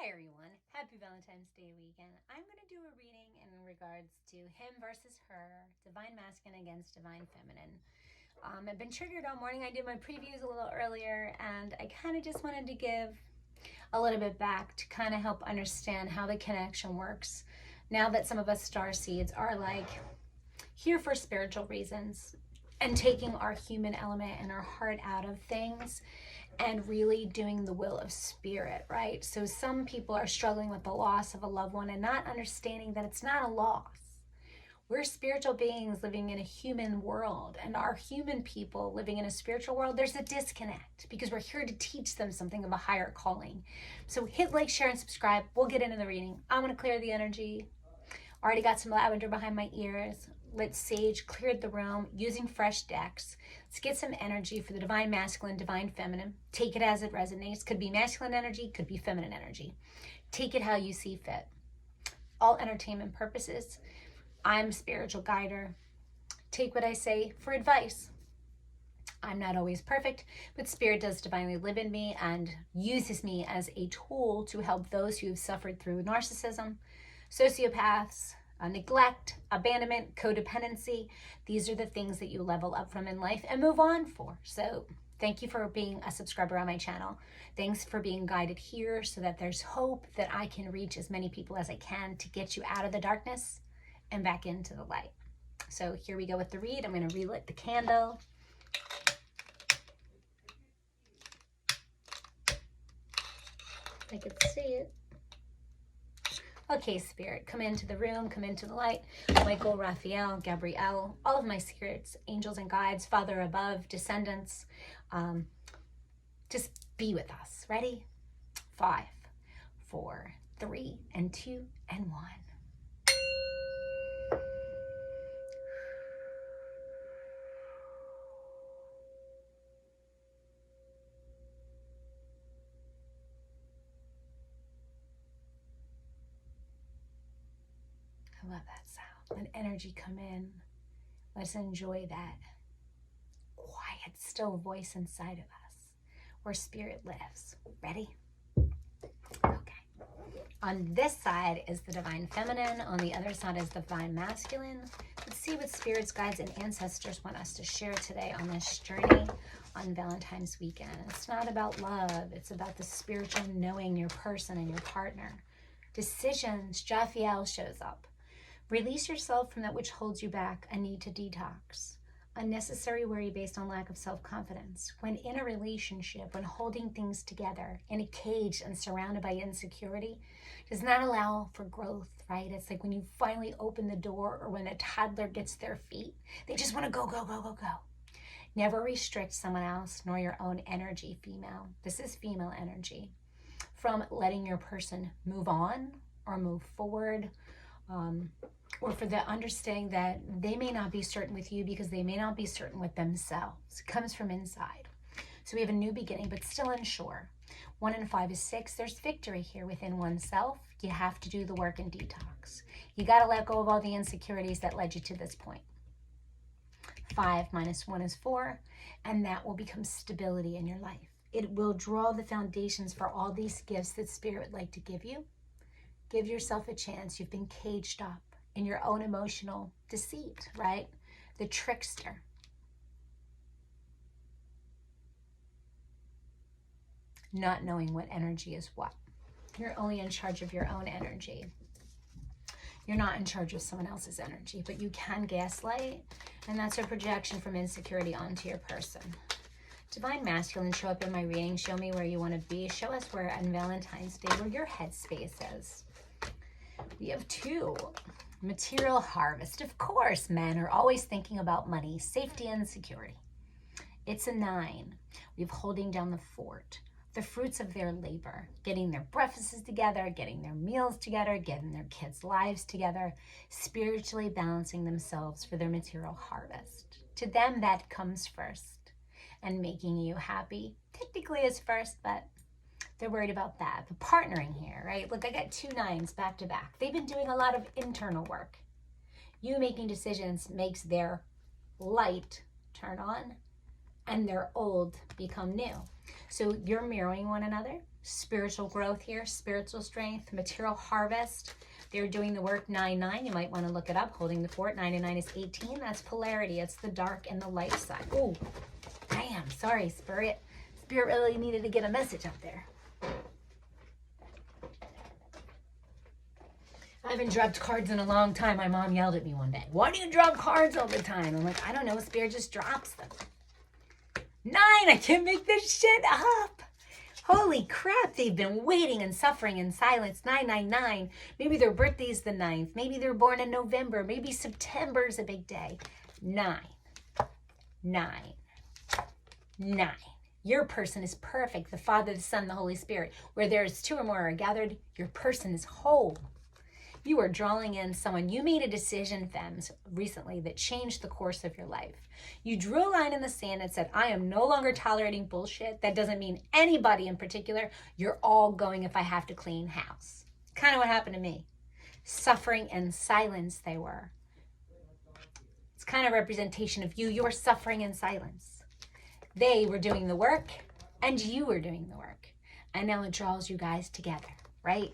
everyone, happy Valentine's Day weekend. I'm going to do a reading in regards to him versus her, divine masculine against divine feminine. I've been triggered all morning. I did my previews a little earlier, and I kind of just wanted to give a little bit back to kind of help understand how the connection works. Now that some of us star seeds are like here for spiritual reasons and taking our human element and our heart out of things and really doing the will of spirit, right? So some people are struggling with the loss of a loved one and not understanding that it's not a loss. We're spiritual beings living in a human world, and our human people living in a spiritual world, there's a disconnect because we're here to teach them something of a higher calling. So hit like, share, and subscribe. We'll get into the reading. I'm going to clear the energy. Already got some lavender behind my ears. Lit sage, cleared the room using fresh decks. Let's get some energy for the divine masculine, divine feminine. Take it as it resonates. Could be masculine energy, could be feminine energy. Take it how you see fit. All entertainment purposes. I'm a spiritual guider. Take what I say for advice. I'm not always perfect, but Spirit does divinely live in me and uses me as a tool to help those who have suffered through narcissism, sociopaths, neglect, abandonment, codependency. These are the things that you level up from in life and move on for. So thank you for being a subscriber on my channel. Thanks for being guided here so that there's hope that I can reach as many people as I can to get you out of the darkness and back into the light. So here we go with the read. I'm going to relit the candle. I can see it. Okay, Spirit, come into the room, come into the light. Michael, Raphael, Gabrielle, all of my spirits, angels and guides, Father above, descendants, just be with us. Ready? 5, 4, 3, and 2, and 1. I love that sound. Let energy come in. Let's enjoy that quiet, still voice inside of us where spirit lives. Ready? Okay. On this side is the divine feminine. On the other side is the divine masculine. Let's see what spirits, guides, and ancestors want us to share today on this journey on Valentine's weekend. It's not about love. It's about the spiritual knowing your person and your partner. Decisions. Jophiel shows up. Release yourself from that which holds you back, a need to detox. Unnecessary worry based on lack of self-confidence. When in a relationship, when holding things together in a cage and surrounded by insecurity, does not allow for growth, right? It's like when you finally open the door or when a toddler gets their feet, they just want to go, go, go, go, go. Never restrict someone else nor your own energy, female. This is female energy. From letting your person move on or move forward, or for the understanding that they may not be certain with you because they may not be certain with themselves. It comes from inside. So we have a new beginning, but still unsure. 1 and 5 is 6. There's victory here within oneself. You have to do the work and detox. You got to let go of all the insecurities that led you to this point. 5 minus 1 is 4, and that will become stability in your life. It will draw the foundations for all these gifts that Spirit would like to give you. Give yourself a chance. You've been caged up in your own emotional deceit, right? The trickster. Not knowing what energy is what. You're only in charge of your own energy. You're not in charge of someone else's energy, but you can gaslight, and that's a projection from insecurity onto your person. Divine masculine, show up in my reading. Show me where you want to be. Show us where on Valentine's Day, where your headspace is. We have 2. Material harvest. Of course, men are always thinking about money, safety, and security. It's a 9. We have holding down the fort. The fruits of their labor. Getting their breakfasts together, getting their meals together, getting their kids' lives together, spiritually balancing themselves for their material harvest. To them, that comes first. And making you happy technically is first, but they're worried about that. The partnering here, right? Look, I got 2 9s back to back. They've been doing a lot of internal work. You making decisions makes their light turn on and their old become new. So you're mirroring one another. spiritual growth here, spiritual strength, material harvest. They're doing the work 9-9. You might want to look it up. Holding the fort. 9 and 9 is 18. That's polarity. It's the dark and the light side. Oh, damn. Sorry, Spirit. Spirit really needed to get a message up there. I haven't dropped cards in a long time. My mom yelled at me one day. Why do you drop cards all the time? I'm like, I don't know. Spirit just drops them. 9. I can't make this shit up. Holy crap, they've been waiting and suffering in silence. 999. Maybe their birthday's the 9th. Maybe they're born in November. Maybe September's a big day. 9. 9. 9. Your person is perfect. The Father, the Son, the Holy Spirit. Where there's 2 or more are gathered, your person is whole. You are drawing in someone. You made a decision, femmes, recently that changed the course of your life. You drew a line in the sand and said, I am no longer tolerating bullshit. That doesn't mean anybody in particular. You're all going if I have to clean house. Kind of what happened to me. Suffering and silence they were. It's kind of representation of you. You're suffering in silence. They were doing the work and you were doing the work. And now it draws you guys together, right?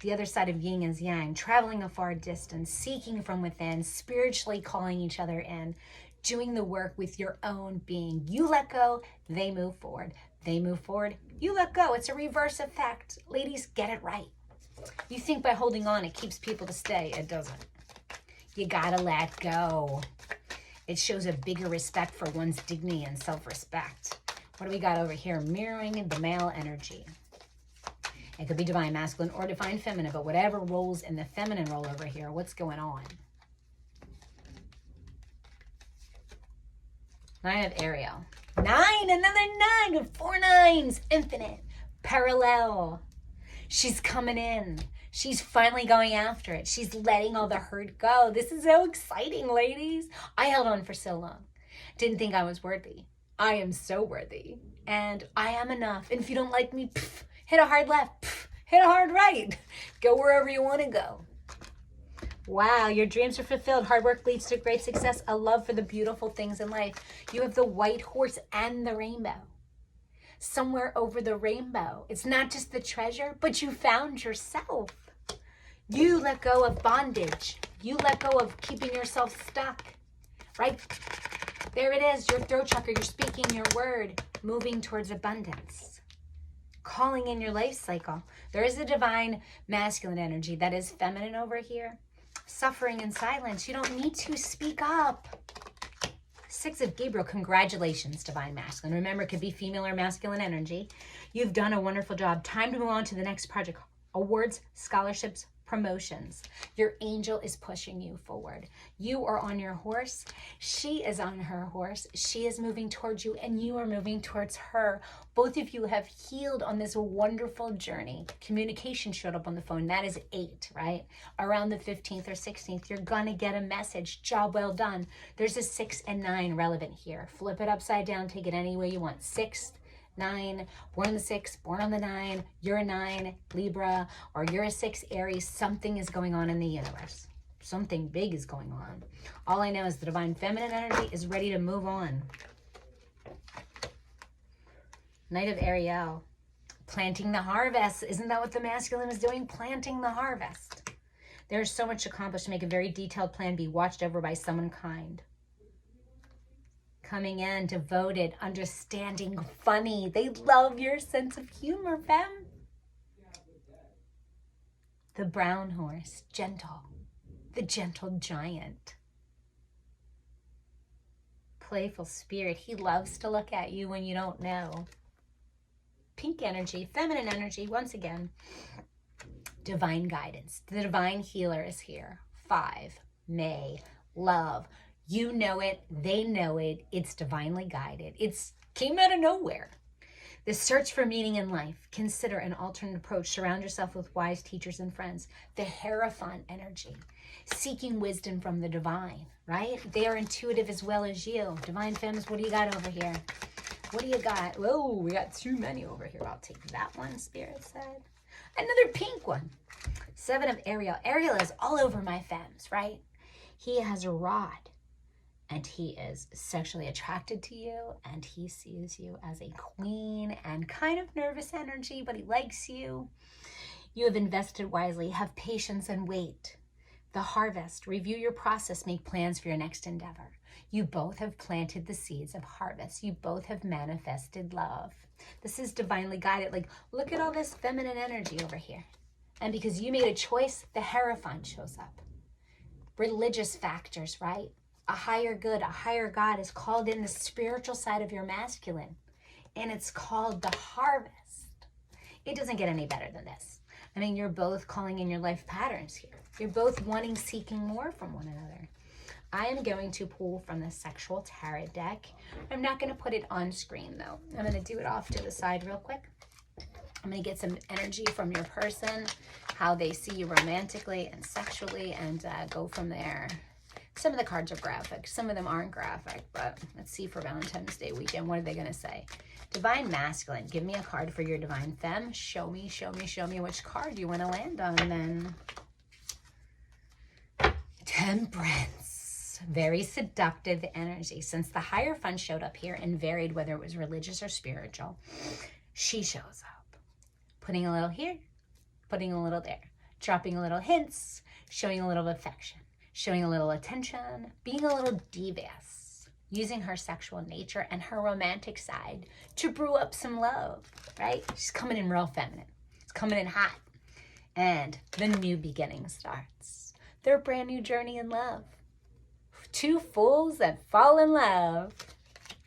The other side of yin is yang, traveling a far distance, seeking from within, spiritually calling each other in, doing the work with your own being. You let go, they move forward. They move forward, you let go. It's a reverse effect. Ladies, get it right. You think by holding on, it keeps people to stay. It doesn't. You gotta let go. It shows a bigger respect for one's dignity and self-respect. What do we got over here? Mirroring the male energy. It could be divine masculine or divine feminine, but whatever rolls in the feminine role over here, what's going on? 9 of Ariel. 9, another 9 with 4 9s. Infinite. Parallel. She's coming in. She's finally going after it. She's letting all the hurt go. This is so exciting, ladies. I held on for so long. Didn't think I was worthy. I am so worthy. And I am enough. And if you don't like me, pff, hit a hard left, pff, hit a hard right. Go wherever you want to go. Wow, your dreams are fulfilled. Hard work leads to great success. A love for the beautiful things in life. You have the white horse and the rainbow. Somewhere over the rainbow. It's not just the treasure, but you found yourself. You let go of bondage. You let go of keeping yourself stuck, right? There it is, your throat chakra. You're speaking your word, moving towards abundance. Calling in your life cycle. There is a divine masculine energy that is feminine over here. Suffering in silence. You don't need to speak up. 6 of Gabriel. Congratulations, divine masculine. Remember, it could be female or masculine energy. You've done a wonderful job. Time to move on to the next project. Awards, scholarships, promotions. Your angel is pushing you forward. You are on your horse. She is on her horse. She is moving towards you and you are moving towards her. Both of you have healed on this wonderful journey. Communication showed up on the phone. That is 8, right? Around the 15th or 16th, you're gonna get a message. Job well done. There's a 6 and 9 relevant here. Flip it upside down, take it any way you want. 6, 9, born on the 6, born on the 9, you're a 9, Libra, or you're a 6, Aries. Something is going on in the universe. Something big is going on. All I know is the divine feminine energy is ready to move on. Knight of Ariel, planting the harvest. Isn't that what the masculine is doing? Planting the harvest. There's so much accomplished to make a very detailed plan, be watched over by someone kind. Coming in, devoted, understanding, funny. They love your sense of humor, fam. The brown horse, gentle. The gentle giant. Playful spirit. He loves to look at you when you don't know. Pink energy, feminine energy, once again. Divine guidance. The divine healer is here. 5, May, love. You know it, they know it, it's divinely guided. It's came out of nowhere. The search for meaning in life. Consider an alternate approach. Surround yourself with wise teachers and friends. The Hierophant energy. Seeking wisdom from the divine, right? They are intuitive as well as you. Divine femmes, what do you got over here? What do you got? Whoa, we got too many over here. I'll take that one, Spirit said. Another pink one. 7 of Ariel. Ariel is all over my femmes, right? He has a rod. and he is sexually attracted to you, and he sees you as a queen and kind of nervous energy, but he likes you. You have invested wisely, have patience and wait. The harvest, review your process, make plans for your next endeavor. You both have planted the seeds of harvest. You both have manifested love. This is divinely guided. Like, look at all this feminine energy over here. And because you made a choice, the Hierophant shows up. Religious factors, right? A higher good, a higher God is called in the spiritual side of your masculine. And it's called the harvest. It doesn't get any better than this. I mean, you're both calling in your life patterns here. You're both wanting, seeking more from one another. I am going to pull from the Sexual Tarot deck. I'm not going to put it on screen, though. I'm going to do it off to the side real quick. I'm going to get some energy from your person, how they see you romantically and sexually, and go from there. Some of the cards are graphic. Some of them aren't graphic, but let's see for Valentine's Day weekend. What are they going to say? Divine Masculine. Give me a card for your Divine Femme. Show me, show me, show me which card you want to land on then. Temperance. Very seductive energy. Since the Hierophant showed up here and varied whether it was religious or spiritual, she shows up. Putting a little here, putting a little there. Dropping a little hints, showing a little affection, showing a little attention, being a little devious, using her sexual nature and her romantic side to brew up some love, right? She's coming in real feminine. It's coming in hot. And the new beginning starts. Their brand new journey in love. Two fools that fall in love.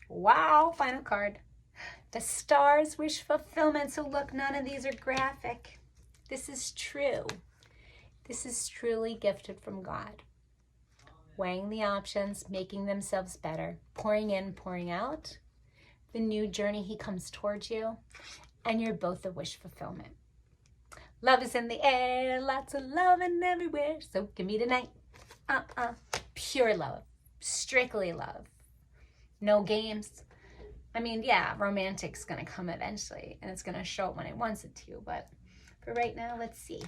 Wow, final card. The stars wish fulfillment. So look, none of these are graphic. This is true. This is truly gifted from God. Weighing the options, making themselves better, pouring in, pouring out. The new journey, he comes towards you, and you're both a wish fulfillment. Love is in the air, lots of loving everywhere. So give me tonight. Pure love, strictly love. No games. I mean, yeah, romantic's gonna come eventually, and it's gonna show up when it wants it to, but for right now, let's see.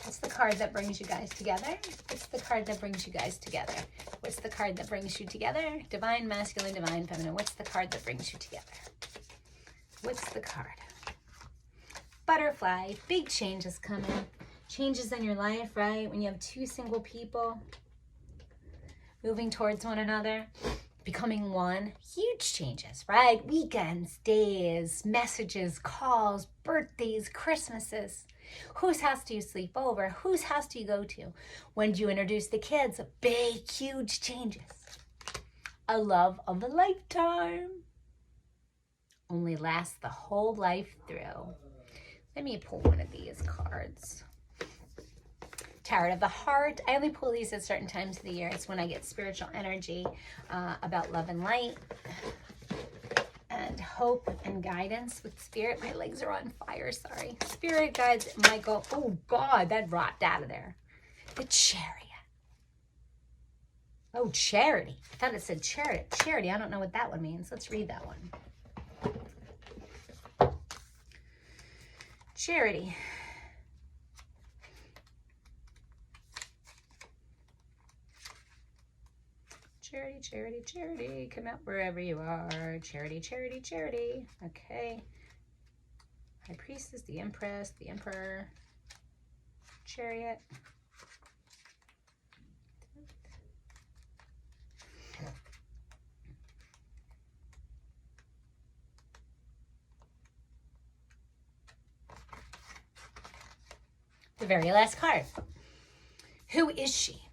What's the card that brings you guys together? What's the card that brings you guys together? What's the card that brings you together? Divine Masculine, Divine Feminine. What's the card that brings you together? What's the card? Butterfly. Big changes coming. Changes in your life, right? When you have two single people moving towards one another, becoming one. Huge changes, right? Weekends, days, messages, calls, birthdays, Christmases. Whose house do you sleep over? Whose house do you go to? When do you introduce the kids? Big, huge changes. A love of a lifetime. Only lasts the whole life through. Let me pull one of these cards. Tarot of the Heart. I only pull these at certain times of the year. It's when I get spiritual energy about love and light. And hope and guidance with spirit. My legs are on fire, sorry. Spirit guides Michael. Oh God, that rocked out of there. The Chariot. Oh, Charity. I thought it said Charity. Charity, I don't know what that one means. Let's read that one. Charity. Charity, charity, charity, come out wherever you are. Charity, charity, charity. Okay. High Priestess, the Empress, the Emperor, Chariot. The very last card. Who is she?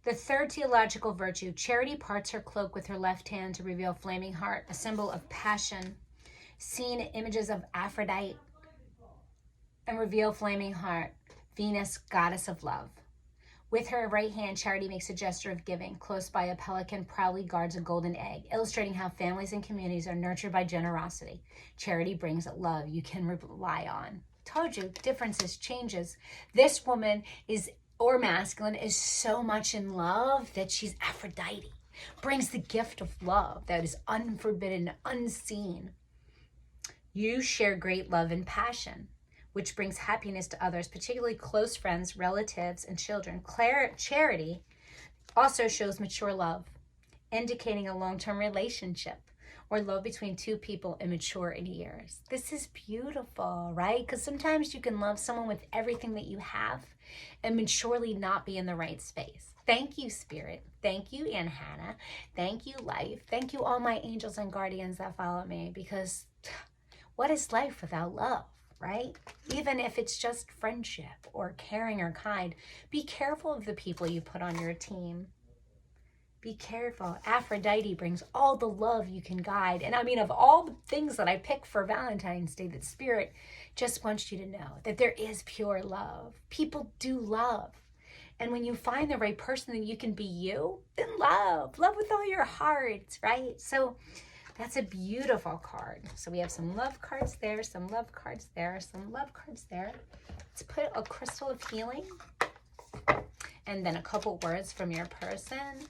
The third theological virtue, Charity parts her cloak with her left hand to reveal flaming heart, a symbol of passion. Seen images of Aphrodite and reveal flaming heart, Venus, goddess of love. With her right hand, Charity makes a gesture of giving. Close by, a pelican proudly guards a golden egg, illustrating how families and communities are nurtured by generosity. Charity brings love you can rely on. Told you, differences, changes. This woman is or masculine is so much in love that she's Aphrodite, brings the gift of love that is unforbidden, unseen. You share great love and passion, which brings happiness to others, particularly close friends, relatives, and children. Charity Also shows mature love, indicating a long-term relationship or love between two people immature in years. This is beautiful, right? Because sometimes you can love someone with everything that you have and maturely not be in the right space. Thank you, Spirit. Thank you, Aunt Hannah. Thank you, Life. Thank you, all my angels and guardians that follow me, because what is life without love, right? Even if it's just friendship or caring or kind, be careful of the people you put on your team. Be careful. Aphrodite brings all the love you can guide. And I mean, of all the things that I pick for Valentine's Day, that Spirit just wants you to know that there is pure love. People do love. And when you find the right person and you can be you, then love. Love with all your heart, right? So that's a beautiful card. So we have some love cards there, some love cards there, some love cards there. Let's put a crystal of healing and then a couple words from your person.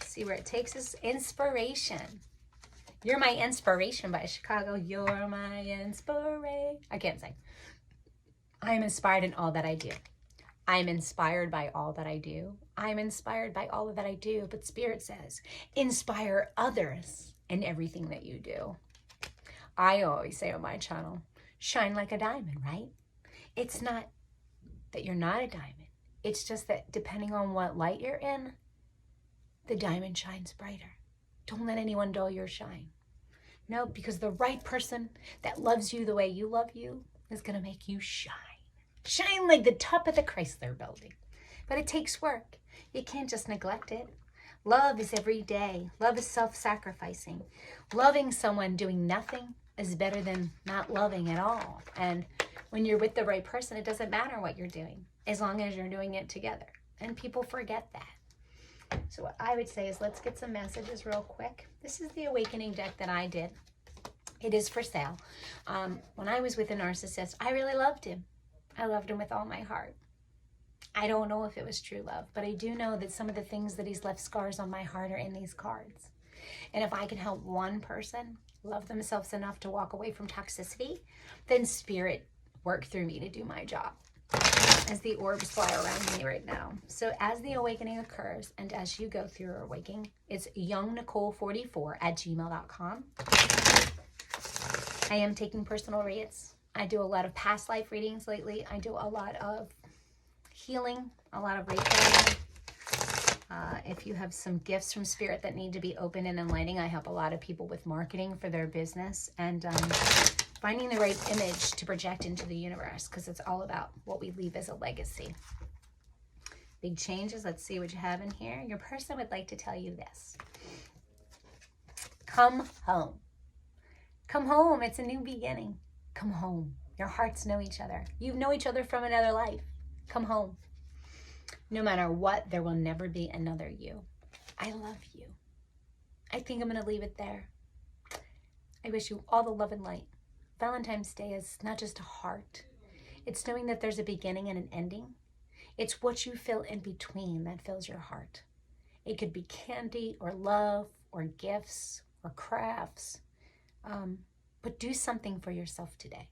See where it takes us. Inspiration. You're my inspiration by Chicago. You're my inspiration. I can't sing. I am inspired in all that I do. I'm inspired by all that I do. I'm inspired by all that I do. But Spirit says, inspire others in everything that you do. I always say on my channel, shine like a diamond, right? It's not that you're not a diamond. It's just that depending on what light you're in, the diamond shines brighter. Don't let anyone dull your shine. No, because the right person that loves you the way you love you is going to make you shine. Shine like the top of the Chrysler building. But it takes work. You can't just neglect it. Love is every day. Love is self-sacrificing. Loving someone doing nothing is better than not loving at all. And when you're with the right person, it doesn't matter what you're doing, as long as you're doing it together. And people forget that. So what I would say is, let's get some messages real quick. This is the Awakening deck that I did. It is for sale. When I was with a narcissist, I really loved him. I loved him with all my heart. I don't know if it was true love, but I do know that some of the things that he's left scars on my heart are in these cards. And if I can help one person love themselves enough to walk away from toxicity, then Spirit work through me to do my job. As the orbs fly around me right now. So as the awakening occurs and as you go through your awakening, it's youngnicole44@gmail.com. I am taking personal reads. I do a lot of past life readings lately. I do a lot of healing, a lot of reiki. If you have some gifts from Spirit that need to be open and enlightening, I help a lot of people with marketing for their business and finding the right image to project into the universe, because it's all about what we leave as a legacy. Big changes. Let's see what you have in here. Your person would like to tell you this. Come home. Come home. It's a new beginning. Come home. Your hearts know each other. You know each other from another life. Come home. No matter what, there will never be another you. I love you. I think I'm going to leave it there. I wish you all the love and light. Valentine's Day is not just a heart. It's knowing that there's a beginning and an ending. It's what you feel in between that fills your heart. It could be candy or love or gifts or crafts. But do something for yourself today.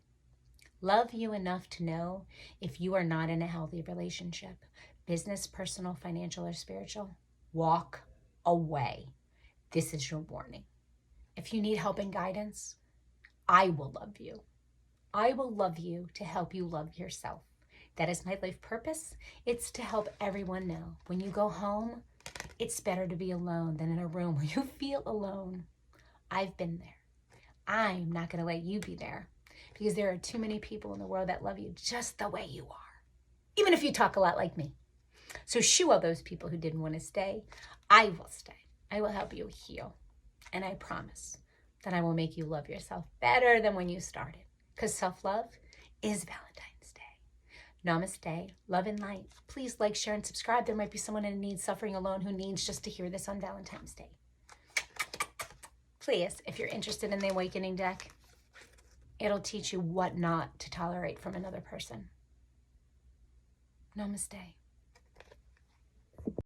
Love you enough to know if you are not in a healthy relationship, business, personal, financial, or spiritual, walk away. This is your warning. If you need help and guidance, I will love you. I will love you to help you love yourself. That is my life purpose. It's to help everyone know when you go home, it's better to be alone than in a room where you feel alone. I've been there. I'm not going to let you be there, because there are too many people in the world that love you just the way you are, even if you talk a lot like me. So shoo all those people who didn't want to stay. I will stay. I will help you heal. And I promise that I will make you love yourself better than when you started, because self-love is Valentine's Day. Namaste, love and light. Please like, share, and subscribe. There might be someone in need, suffering alone, who needs just to hear this on Valentine's Day. Please, if you're interested in the Awakening deck, it'll teach you what not to tolerate from another person. Namaste.